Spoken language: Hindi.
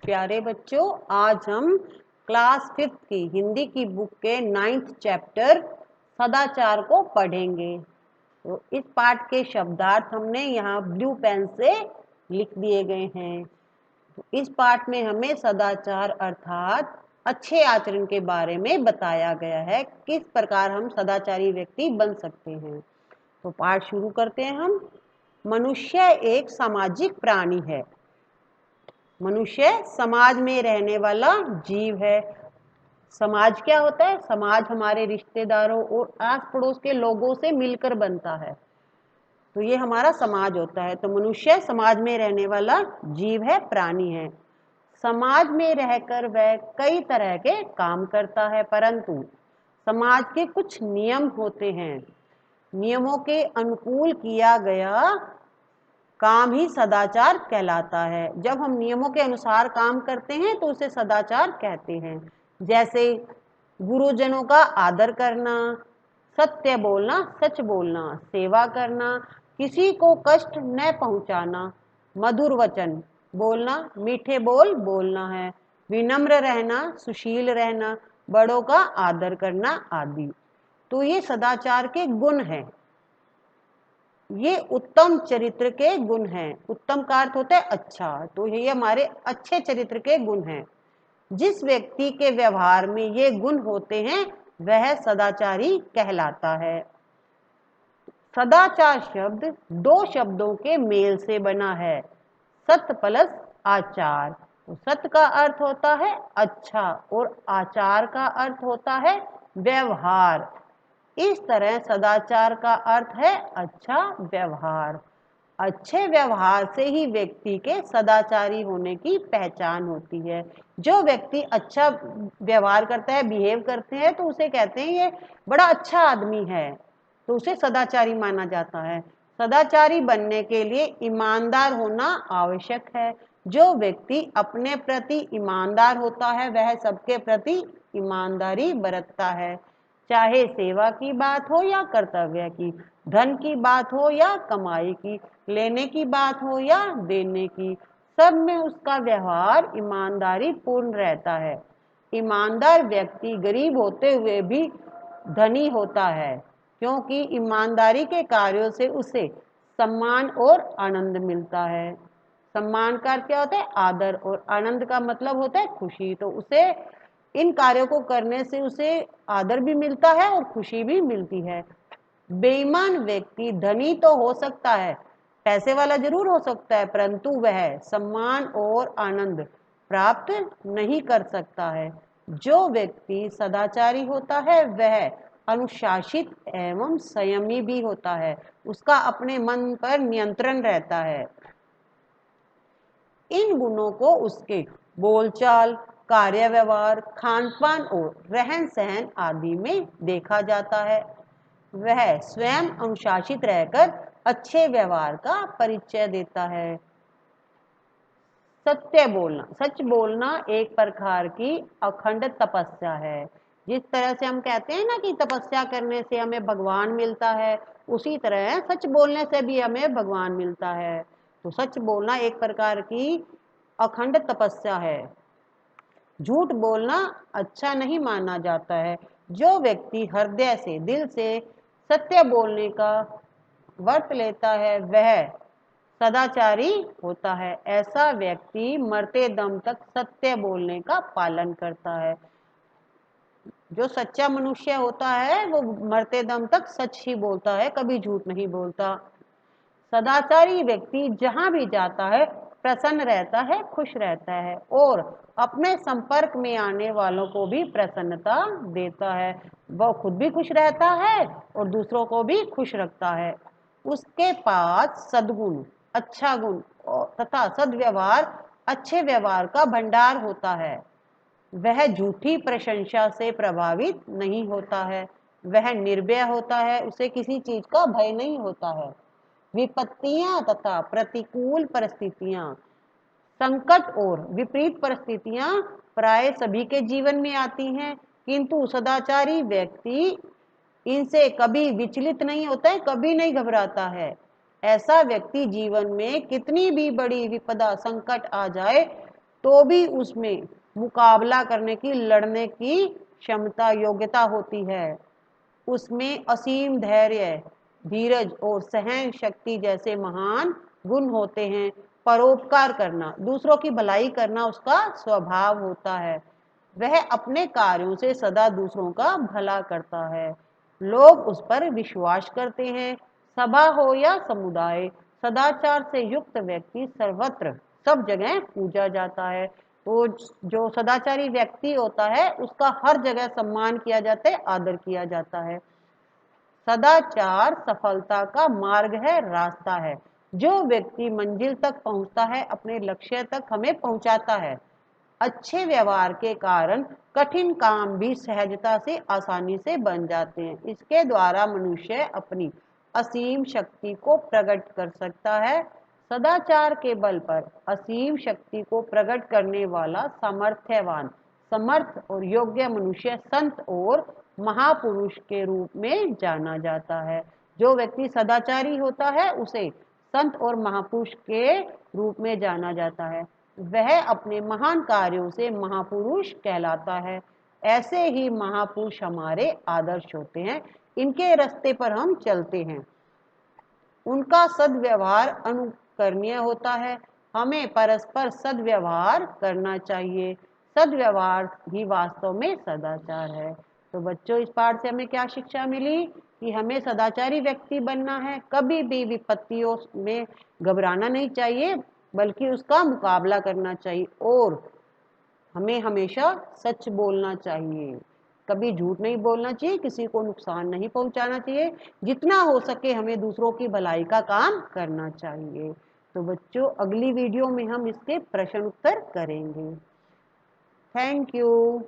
प्यारे बच्चों, आज हम क्लास 5th की हिंदी की बुक के 9th चैप्टर सदाचार को पढ़ेंगे। तो इस पाठ के शब्दार्थ हमने यहाँ ब्लू पेन से लिख दिए गए हैं। तो इस पाठ में हमें सदाचार अर्थात अच्छे आचरण के बारे में बताया गया है, किस प्रकार हम सदाचारी व्यक्ति बन सकते हैं। तो पाठ शुरू करते हैं हम। मनुष्य एक सामाजिक प्राणी है। मनुष्य समाज में रहने वाला जीव है। समाज क्या होता है? समाज हमारे रिश्तेदारों और आस पड़ोस के लोगों से मिलकर बनता है, तो ये हमारा समाज होता है। तो मनुष्य समाज में रहने वाला जीव है, प्राणी है। समाज में रहकर वह कई तरह के काम करता है, परंतु समाज के कुछ नियम होते हैं। नियमों के अनुकूल किया गया काम ही सदाचार कहलाता है। जब हम नियमों के अनुसार काम करते हैं तो उसे सदाचार कहते हैं। जैसे गुरुजनों का आदर करना, सत्य बोलना, सच बोलना, सेवा करना, किसी को कष्ट न पहुंचाना, मधुर वचन बोलना, मीठे बोल बोलना है, विनम्र रहना, सुशील रहना, बड़ों का आदर करना आदि। तो ये सदाचार के गुण हैं। ये उत्तम चरित्र के गुण हैं। उत्तम का अर्थ होता है अच्छा, तो ये हमारे अच्छे चरित्र के गुण हैं। जिस व्यक्ति के व्यवहार में ये गुण होते हैं वह सदाचारी कहलाता है। सदाचार शब्द दो शब्दों के मेल से बना है, सत्य प्लस आचार। तो सत्य का अर्थ होता है अच्छा और आचार का अर्थ होता है व्यवहार। इस तरह सदाचार का अर्थ है अच्छा व्यवहार। अच्छे व्यवहार से ही व्यक्ति के सदाचारी होने की पहचान होती है। जो व्यक्ति अच्छा व्यवहार करता है, बिहेव करते हैं, तो उसे कहते हैं ये बड़ा अच्छा आदमी है, तो उसे सदाचारी माना जाता है। सदाचारी बनने के लिए ईमानदार होना आवश्यक है। जो व्यक्ति अपने प्रति ईमानदार होता है वह सबके प्रति ईमानदारी बरतता है। चाहे सेवा की बात हो या कर्तव्य की, धन की बात हो या कमाई की, लेने की बात हो या देने की, सब में उसका व्यवहार ईमानदारी पूर्ण रहता है। ईमानदार व्यक्ति गरीब होते हुए भी धनी होता है, क्योंकि ईमानदारी के कार्यों से उसे सम्मान और आनंद मिलता है। सम्मान का अर्थ क्या होता है? आदर, और आनंद का मतलब होता है खुशी। तो उसे इन कार्यों को करने से उसे आदर भी मिलता है और खुशी भी मिलती है। बेईमान व्यक्ति धनी तो हो सकता है, पैसे वाला जरूर हो सकता है, परंतु वह सम्मान और आनंद प्राप्त नहीं कर सकता है। जो व्यक्ति सदाचारी होता है वह अनुशासित एवं संयमी भी होता है। उसका अपने मन पर नियंत्रण रहता है। इन गुणों को उसके बोलचाल, कार्य व्यवहार, खान पान और रहन सहन आदि में देखा जाता है। वह स्वयं अनुशासित रहकर अच्छे व्यवहार का परिचय देता है। सत्य बोलना, सच बोलना एक प्रकार की अखंड तपस्या है। जिस तरह से हम कहते हैं ना कि तपस्या करने से हमें भगवान मिलता है, उसी तरह सच बोलने से भी हमें भगवान मिलता है। तो सच बोलना एक प्रकार की अखंड तपस्या है। झूठ बोलना अच्छा नहीं माना जाता है। जो व्यक्ति हृदय से, दिल से सत्य बोलने का व्रत लेता है वह सदाचारी होता है। ऐसा व्यक्ति मरते दम तक सत्य बोलने का पालन करता है। जो सच्चा मनुष्य होता है वो मरते दम तक सच ही बोलता है, कभी झूठ नहीं बोलता। सदाचारी व्यक्ति जहां भी जाता है प्रसन्न रहता है, खुश रहता है और अपने संपर्क में आने वालों को भी प्रसन्नता देता है। वह खुद भी खुश रहता है और दूसरों को भी खुश रखता है। उसके पास सद्गुण, अच्छा गुण तथा सद्व्यवहार, अच्छे व्यवहार का भंडार होता है। वह झूठी प्रशंसा से प्रभावित नहीं होता है। वह निर्भय होता है, उसे किसी चीज का भय नहीं होता है। विपत्तियां तथा प्रतिकूल परिस्थितियां, संकट और विपरीत परिस्थितियां प्राय सभी के जीवन में आती हैं, किंतु सदाचारी व्यक्ति इनसे कभी विचलित नहीं होता है, कभी नहीं घबराता है। ऐसा व्यक्ति जीवन में कितनी भी बड़ी विपदा, संकट आ जाए तो भी उसमें मुकाबला करने की, लड़ने की क्षमता, योग्यता होती है। उसमें असीम धैर्य, धीरज और सहन शक्ति जैसे महान गुण होते हैं। परोपकार करना, दूसरों की भलाई करना उसका स्वभाव होता है। वह अपने कार्यों से सदा दूसरों का भला करता है। लोग उस पर विश्वास करते हैं। सभा हो या समुदाय, सदाचार से युक्त व्यक्ति सर्वत्र, सब जगह पूजा जाता है। तो जो सदाचारी व्यक्ति होता है उसका हर जगह सम्मान किया जाता है, आदर किया जाता है। सदाचार सफलता का मार्ग है, रास्ता है। जो व्यक्ति मंजिल तक पहुंचता है, अपने लक्ष्य तक हमें पहुंचाता है। अच्छे व्यवहार के कारण कठिन काम भी सहजता से, आसानी से बन जाते हैं। इसके द्वारा मनुष्य अपनी असीम शक्ति को प्रकट कर सकता है। सदाचार के बल पर असीम शक्ति को प्रकट करने वाला सामर्थ्यवान, समर्थ और योग्य मनुष्य संत और महापुरुष के रूप में जाना जाता है। जो व्यक्ति सदाचारी होता है उसे संत और महापुरुष के रूप में जाना जाता है। वह अपने महान कार्यों से महापुरुष कहलाता है। ऐसे ही महापुरुष हमारे आदर्श होते हैं, इनके रास्ते पर हम चलते हैं। उनका सद्व्यवहार अनुकरणीय होता है। हमें परस्पर सद्व्यवहार करना चाहिए। सद्व्यवहार ही वास्तव में सदाचार है। तो बच्चों, इस पाठ से हमें क्या शिक्षा मिली कि हमें सदाचारी व्यक्ति बनना है। कभी भी विपत्तियों में घबराना नहीं चाहिए, बल्कि उसका मुकाबला करना चाहिए। और हमें हमेशा सच बोलना चाहिए, कभी झूठ नहीं बोलना चाहिए, किसी को नुकसान नहीं पहुंचाना चाहिए। जितना हो सके हमें दूसरों की भलाई का काम करना चाहिए। तो बच्चों, अगली वीडियो में हम इसके प्रश्न उत्तर करेंगे। Thank you.